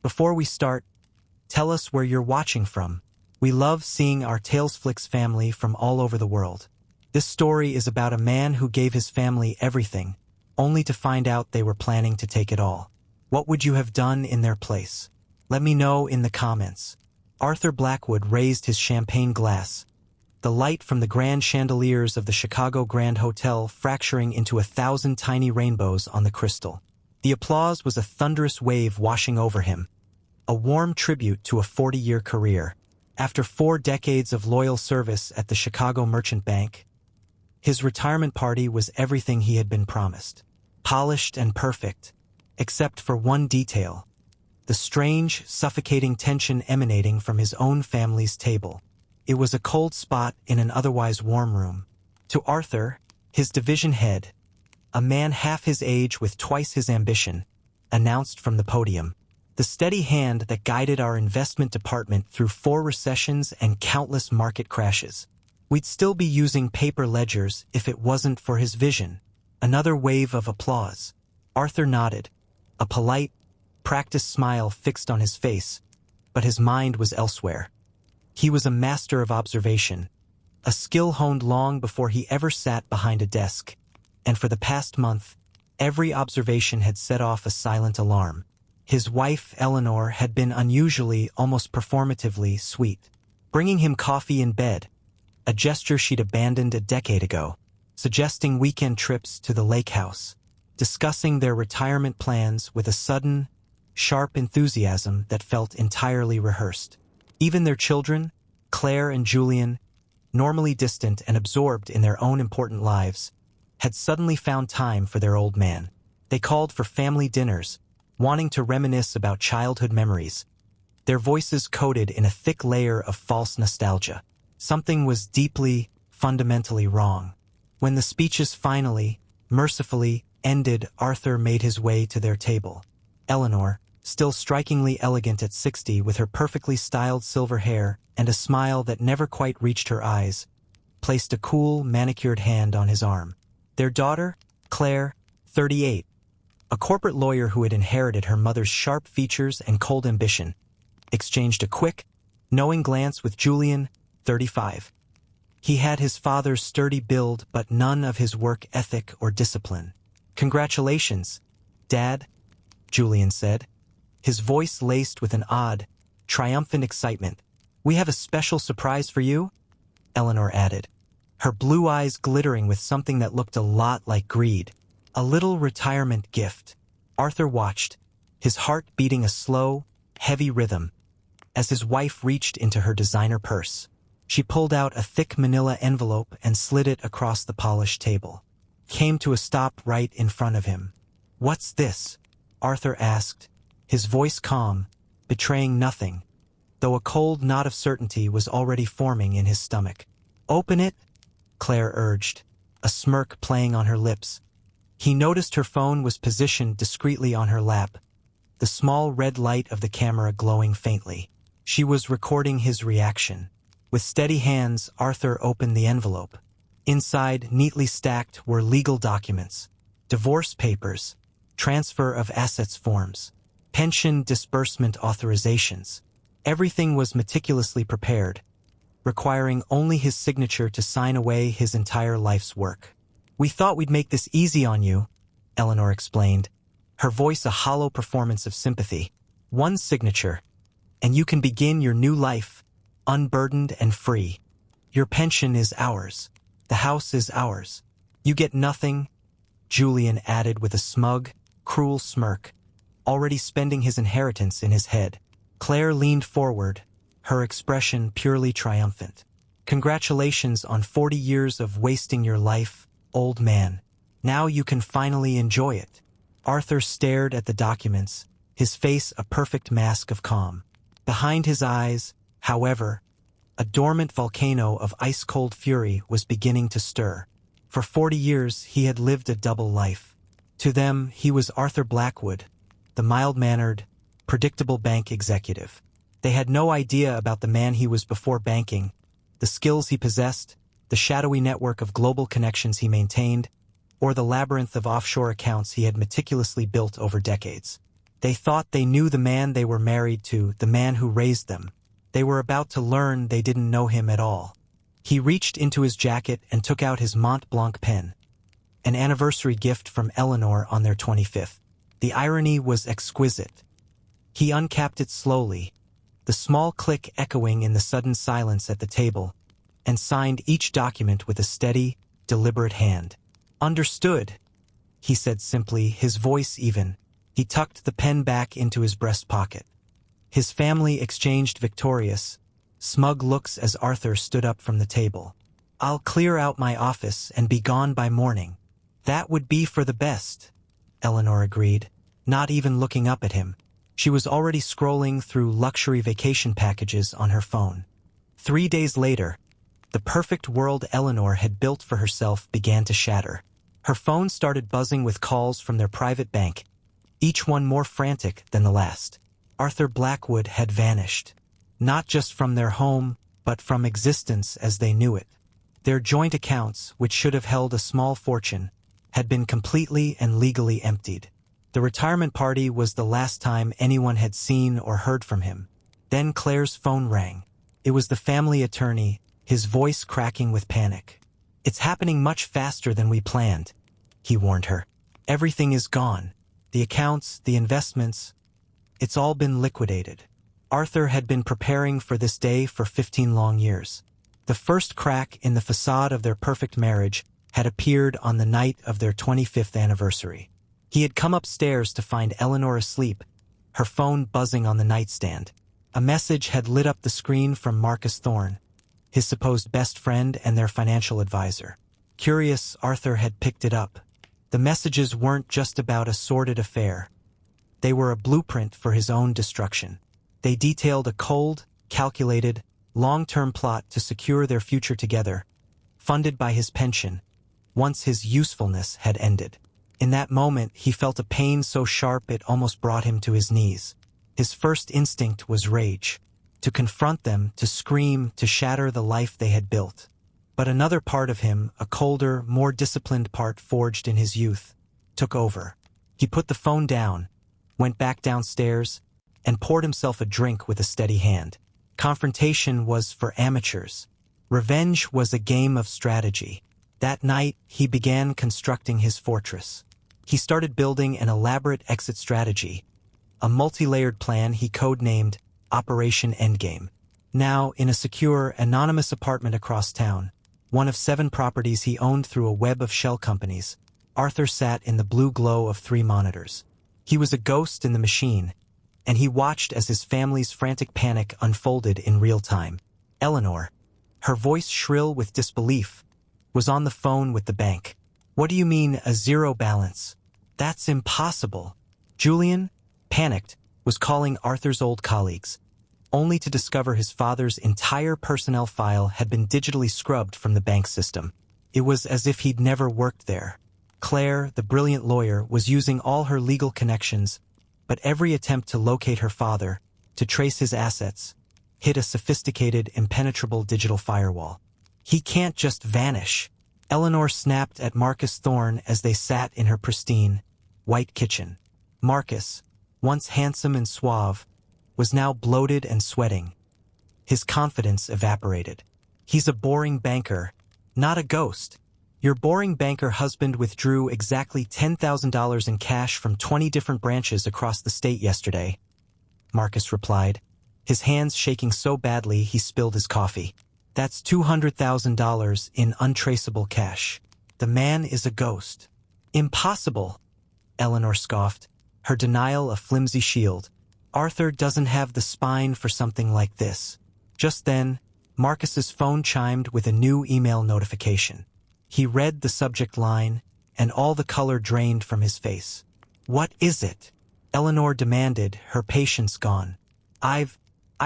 Before we start, tell us where you're watching from. We love seeing our Tales Flicks family from all over the world. This story is about a man who gave his family everything, only to find out they were planning to take it all. What would you have done in their place? Let me know in the comments. Arthur Blackwood raised his champagne glass, the light from the grand chandeliers of the Chicago Grand Hotel fracturing into 1,000 tiny rainbows on the crystal. The applause was a thunderous wave washing over him, a warm tribute to a 40-year career. After 4 decades of loyal service at the Chicago Merchant Bank, his retirement party was everything he had been promised. Polished and perfect, except for one detail: the strange, suffocating tension emanating from his own family's table. It was a cold spot in an otherwise warm room. To Arthur, his division head, a man half his age with twice his ambition, announced from the podium. The steady hand that guided our investment department through 4 recessions and countless market crashes. We'd still be using paper ledgers if it wasn't for his vision. Another wave of applause. Arthur nodded, a polite, practiced smile fixed on his face, but his mind was elsewhere. He was a master of observation, a skill honed long before he ever sat behind a desk, and for the past month, every observation had set off a silent alarm. His wife, Eleanor, had been unusually, almost performatively, sweet, bringing him coffee in bed, a gesture she'd abandoned a decade ago, suggesting weekend trips to the lake house, discussing their retirement plans with a sudden, sharp enthusiasm that felt entirely rehearsed. Even their children, Claire and Julian, normally distant and absorbed in their own important lives, had suddenly found time for their old man. They called for family dinners, wanting to reminisce about childhood memories, their voices coated in a thick layer of false nostalgia. Something was deeply, fundamentally wrong. When the speeches finally, mercifully, ended, Arthur made his way to their table. Eleanor, still strikingly elegant at 60 with her perfectly styled silver hair and a smile that never quite reached her eyes, placed a cool, manicured hand on his arm. Their daughter, Claire, 38, a corporate lawyer who had inherited her mother's sharp features and cold ambition, exchanged a quick, knowing glance with Julian, 35. He had his father's sturdy build but none of his work ethic or discipline. "Congratulations, Dad," Julian said, his voice laced with an odd, triumphant excitement. "We have a special surprise for you," Eleanor added, her blue eyes glittering with something that looked a lot like greed. A little retirement gift. Arthur watched, his heart beating a slow, heavy rhythm, as his wife reached into her designer purse. She pulled out a thick manila envelope and slid it across the polished table. Came to a stop right in front of him. "What's this?" Arthur asked, his voice calm, betraying nothing, though a cold knot of certainty was already forming in his stomach. "Open it," Claire urged, a smirk playing on her lips. He noticed her phone was positioned discreetly on her lap, the small red light of the camera glowing faintly. She was recording his reaction. With steady hands, Arthur opened the envelope. Inside, neatly stacked, were legal documents, divorce papers, transfer of assets forms, pension disbursement authorizations. Everything was meticulously prepared, requiring only his signature to sign away his entire life's work. "We thought we'd make this easy on you," Eleanor explained, her voice a hollow performance of sympathy. "One signature, and you can begin your new life, unburdened and free. Your pension is ours. The house is ours. You get nothing," Julian added with a smug, cruel smirk, already spending his inheritance in his head. Claire leaned forward, her expression purely triumphant. "Congratulations on 40 years of wasting your life, old man. Now you can finally enjoy it." Arthur stared at the documents, his face a perfect mask of calm. Behind his eyes, however, a dormant volcano of ice-cold fury was beginning to stir. For 40 years he had lived a double life. To them, he was Arthur Blackwood, the mild-mannered, predictable bank executive. They had no idea about the man he was before banking, the skills he possessed, the shadowy network of global connections he maintained, or the labyrinth of offshore accounts he had meticulously built over decades. They thought they knew the man they were married to, the man who raised them. They were about to learn they didn't know him at all. He reached into his jacket and took out his Mont Blanc pen, an anniversary gift from Eleanor on their 25th. The irony was exquisite. He uncapped it slowly, the small click echoing in the sudden silence at the table, and signed each document with a steady, deliberate hand. "Understood," he said simply, his voice even. He tucked the pen back into his breast pocket. His family exchanged victorious, smug looks as Arthur stood up from the table. "I'll clear out my office and be gone by morning." "That would be for the best," Eleanor agreed, not even looking up at him. She was already scrolling through luxury vacation packages on her phone. 3 days later, the perfect world Eleanor had built for herself began to shatter. Her phone started buzzing with calls from their private bank, each one more frantic than the last. Arthur Blackwood had vanished, not just from their home, but from existence as they knew it. Their joint accounts, which should have held a small fortune, had been completely and legally emptied. The retirement party was the last time anyone had seen or heard from him. Then Claire's phone rang. It was the family attorney, his voice cracking with panic. "It's happening much faster than we planned," he warned her. "Everything is gone. The accounts, the investments, it's all been liquidated." Arthur had been preparing for this day for 15 long years. The first crack in the facade of their perfect marriage had appeared on the night of their 25th anniversary. He had come upstairs to find Eleanor asleep, her phone buzzing on the nightstand. A message had lit up the screen from Marcus Thorne, his supposed best friend and their financial advisor. Curious, Arthur had picked it up. The messages weren't just about a sordid affair. They were a blueprint for his own destruction. They detailed a cold, calculated, long-term plot to secure their future together, funded by his pension, once his usefulness had ended. In that moment, he felt a pain so sharp it almost brought him to his knees. His first instinct was rage. To confront them, to scream, to shatter the life they had built. But another part of him, a colder, more disciplined part forged in his youth, took over. He put the phone down, went back downstairs, and poured himself a drink with a steady hand. Confrontation was for amateurs. Revenge was a game of strategy. That night, he began constructing his fortress. He started building an elaborate exit strategy, a multi-layered plan he codenamed Operation Endgame. Now, in a secure, anonymous apartment across town, one of 7 properties he owned through a web of shell companies, Arthur sat in the blue glow of 3 monitors. He was a ghost in the machine, and he watched as his family's frantic panic unfolded in real time. Eleanor, her voice shrill with disbelief, was on the phone with the bank. "What do you mean, a zero balance? That's impossible." Julian, panicked, was calling Arthur's old colleagues, only to discover his father's entire personnel file had been digitally scrubbed from the bank system. It was as if he'd never worked there. Claire, the brilliant lawyer, was using all her legal connections, but every attempt to locate her father, to trace his assets, hit a sophisticated, impenetrable digital firewall. "He can't just vanish." Eleanor snapped at Marcus Thorne as they sat in her pristine, white kitchen. Marcus, once handsome and suave, was now bloated and sweating. His confidence evaporated. "He's a boring banker, not a ghost." "Your boring banker husband withdrew exactly $10,000 in cash from 20 different branches across the state yesterday," Marcus replied, his hands shaking so badly he spilled his coffee. "That's $200,000 in untraceable cash. The man is a ghost." "Impossible," Eleanor scoffed, her denial a flimsy shield. "Arthur doesn't have the spine for something like this." Just then, Marcus's phone chimed with a new email notification. He read the subject line, and all the color drained from his face. "What is it?" Eleanor demanded, her patience gone. I've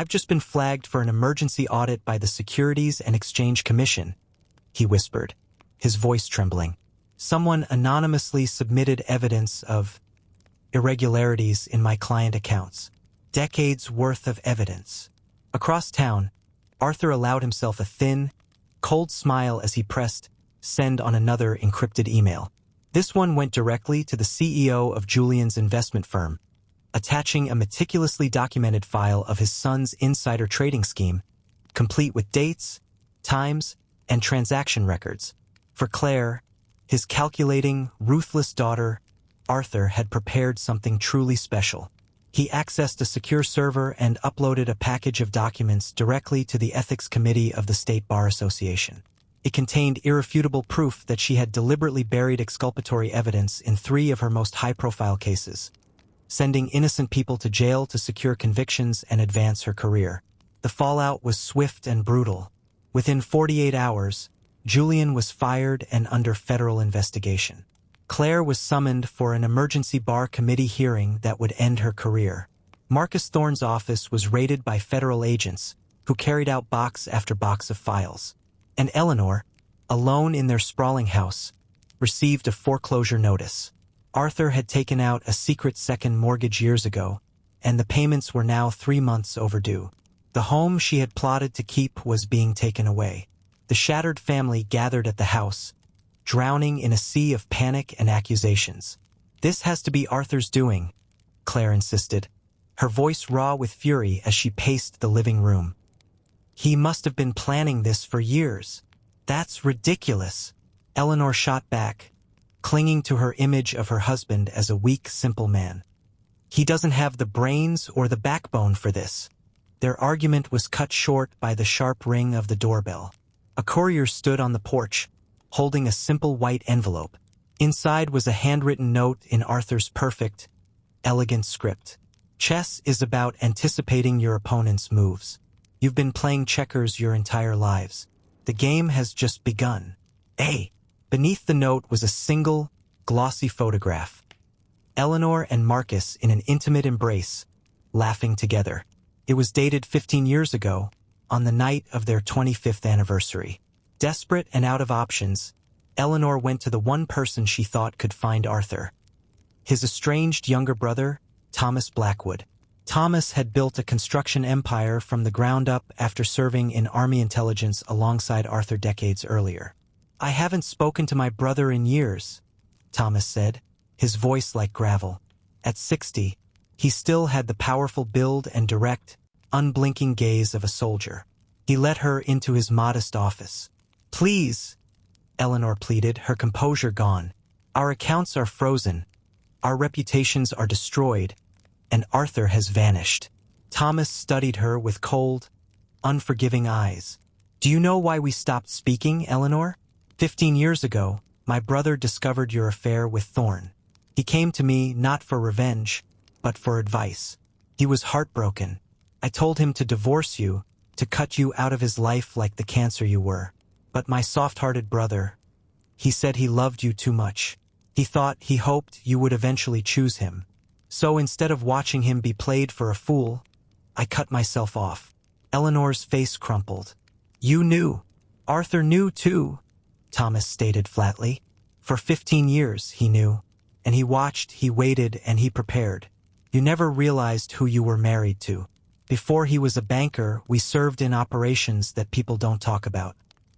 just been flagged for an emergency audit by the Securities and Exchange Commission," he whispered, his voice trembling. "Someone anonymously submitted evidence of irregularities in my client accounts. Decades worth of evidence." Across town, Arthur allowed himself a thin, cold smile as he pressed send on another encrypted email. This one went directly to the CEO of Julian's investment firm, attaching a meticulously documented file of his son's insider trading scheme, complete with dates, times, and transaction records. For Claire, his calculating, ruthless daughter, Arthur had prepared something truly special. He accessed a secure server and uploaded a package of documents directly to the Ethics Committee of the State Bar Association. It contained irrefutable proof that she had deliberately buried exculpatory evidence in 3 of her most high-profile cases, sending innocent people to jail to secure convictions and advance her career. The fallout was swift and brutal. Within 48 hours, Julian was fired and under federal investigation. Claire was summoned for an emergency bar committee hearing that would end her career. Marcus Thorne's office was raided by federal agents, who carried out box after box of files. And Eleanor, alone in their sprawling house, received a foreclosure notice. Arthur had taken out a secret second mortgage years ago, and the payments were now 3 months overdue. The home she had plotted to keep was being taken away. The shattered family gathered at the house, drowning in a sea of panic and accusations. "This has to be Arthur's doing," Claire insisted, her voice raw with fury as she paced the living room. "He must have been planning this for years." "That's ridiculous," Eleanor shot back, clinging to her image of her husband as a weak, simple man. "He doesn't have the brains or the backbone for this." Their argument was cut short by the sharp ring of the doorbell. A courier stood on the porch, holding a simple white envelope. Inside was a handwritten note in Arthur's perfect, elegant script. "Chess is about anticipating your opponent's moves. You've been playing checkers your entire lives. The game has just begun. A." Beneath the note was a single, glossy photograph. Eleanor and Marcus in an intimate embrace, laughing together. It was dated 15 years ago, on the night of their 25th anniversary. Desperate and out of options, Eleanor went to the one person she thought could find Arthur. His estranged younger brother, Thomas Blackwood. Thomas had built a construction empire from the ground up after serving in Army intelligence alongside Arthur decades earlier. "I haven't spoken to my brother in years," Thomas said, his voice like gravel. At 60, he still had the powerful build and direct, unblinking gaze of a soldier. He let her into his modest office. "Please," Eleanor pleaded, her composure gone. "Our accounts are frozen, our reputations are destroyed, and Arthur has vanished." Thomas studied her with cold, unforgiving eyes. "Do you know why we stopped speaking, Eleanor? 15 years ago, my brother discovered your affair with Thorne. He came to me not for revenge, but for advice. He was heartbroken. I told him to divorce you, to cut you out of his life like the cancer you were. But my soft-hearted brother, he said he loved you too much. He hoped you would eventually choose him. So instead of watching him be played for a fool, I cut myself off." Eleanor's face crumpled. "You knew. Arthur knew too," Thomas stated flatly. "For 15 years, he knew. And he watched, he waited, and he prepared. You never realized who you were married to. Before he was a banker, we served in operations that people don't talk about.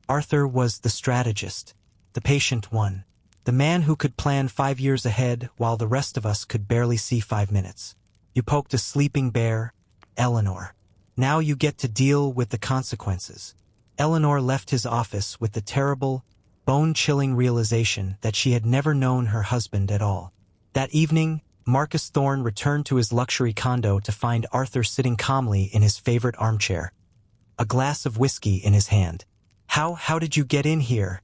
Arthur was the strategist, the patient one, the man who could plan 5 years ahead while the rest of us could barely see 5 minutes. You poked a sleeping bear, Eleanor. Now you get to deal with the consequences." Eleanor left his office with the terrible, bone-chilling realization that she had never known her husband at all. That evening, Marcus Thorne returned to his luxury condo to find Arthur sitting calmly in his favorite armchair, a glass of whiskey in his hand. How did you get in here?"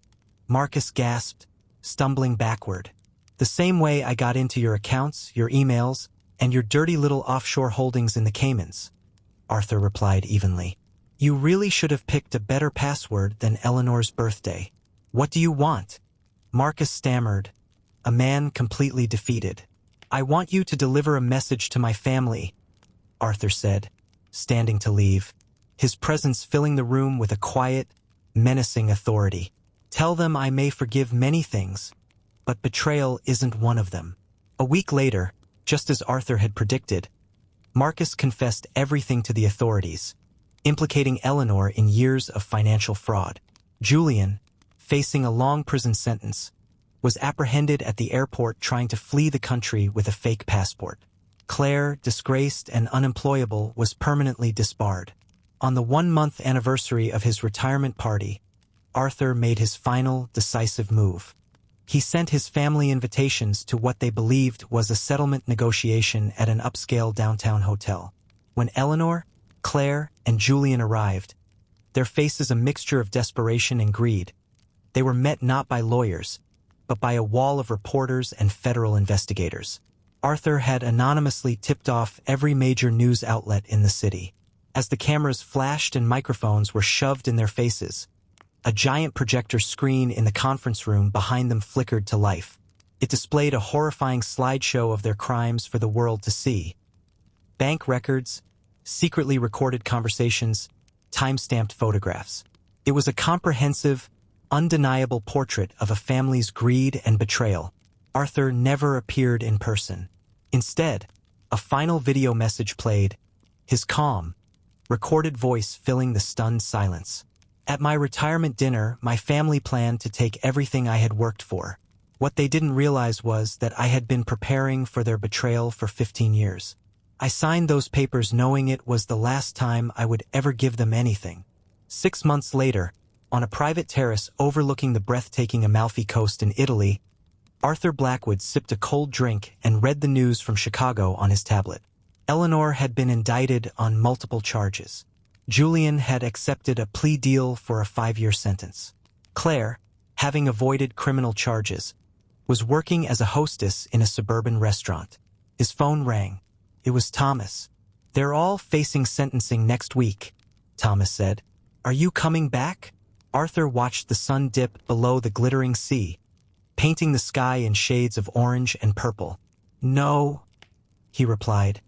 Marcus gasped, stumbling backward. "The same way I got into your accounts, your emails, and your dirty little offshore holdings in the Caymans," Arthur replied evenly. "You really should have picked a better password than Eleanor's birthday. What do you want?" Marcus stammered, a man completely defeated. "I want you to deliver a message to my family," Arthur said, standing to leave, his presence filling the room with a quiet, menacing authority. "Tell them I may forgive many things, but betrayal isn't one of them." A week later, just as Arthur had predicted, Marcus confessed everything to the authorities, implicating Eleanor in years of financial fraud. Julian, facing a long prison sentence, was apprehended at the airport trying to flee the country with a fake passport. Claire, disgraced and unemployable, was permanently disbarred. On the 1-month anniversary of his retirement party, Arthur made his final, decisive move. He sent his family invitations to what they believed was a settlement negotiation at an upscale downtown hotel. When Eleanor, Claire, and Julian arrived, their faces a mixture of desperation and greed. They were met not by lawyers, but by a wall of reporters and federal investigators. Arthur had anonymously tipped off every major news outlet in the city. As the cameras flashed and microphones were shoved in their faces, a giant projector screen in the conference room behind them flickered to life. It displayed a horrifying slideshow of their crimes for the world to see. Bank records, secretly recorded conversations, time-stamped photographs. It was a comprehensive, undeniable portrait of a family's greed and betrayal. Arthur never appeared in person. Instead, a final video message played, his calm, recorded voice filling the stunned silence. At my retirement dinner, my family planned to take everything I had worked for. What they didn't realize was that I had been preparing for their betrayal for 15 years. I signed those papers knowing it was the last time I would ever give them anything. 6 months later, on a private terrace overlooking the breathtaking Amalfi Coast in Italy, Arthur Blackwood sipped a cold drink and read the news from Chicago on his tablet. Eleanor had been indicted on multiple charges. Julian had accepted a plea deal for a 5-year sentence. Claire, having avoided criminal charges, was working as a hostess in a suburban restaurant. His phone rang. It was Thomas. "They're all facing sentencing next week," Thomas said. "Are you coming back?" Arthur watched the sun dip below the glittering sea, painting the sky in shades of orange and purple. "No," he replied,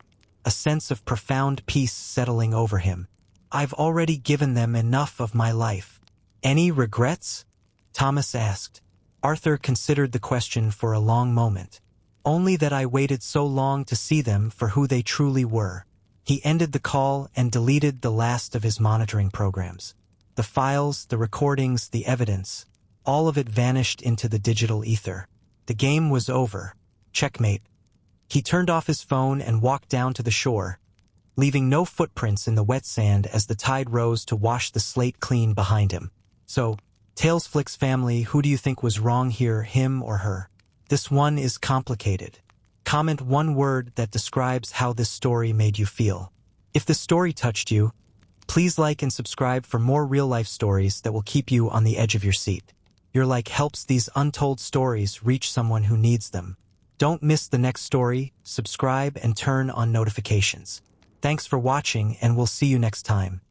a sense of profound peace settling over him. "I've already given them enough of my life." "Any regrets?" Thomas asked. Arthur considered the question for a long moment. "Only that I waited so long to see them for who they truly were." He ended the call and deleted the last of his monitoring programs. The files, the recordings, the evidence, all of it vanished into the digital ether. The game was over. Checkmate. He turned off his phone and walked down to the shore, leaving no footprints in the wet sand as the tide rose to wash the slate clean behind him. So, Tales Flick's family, who do you think was wrong here, him or her? This one is complicated. Comment one word that describes how this story made you feel. If this story touched you, please like and subscribe for more real-life stories that will keep you on the edge of your seat. Your like helps these untold stories reach someone who needs them. Don't miss the next story, subscribe and turn on notifications. Thanks for watching, and we'll see you next time.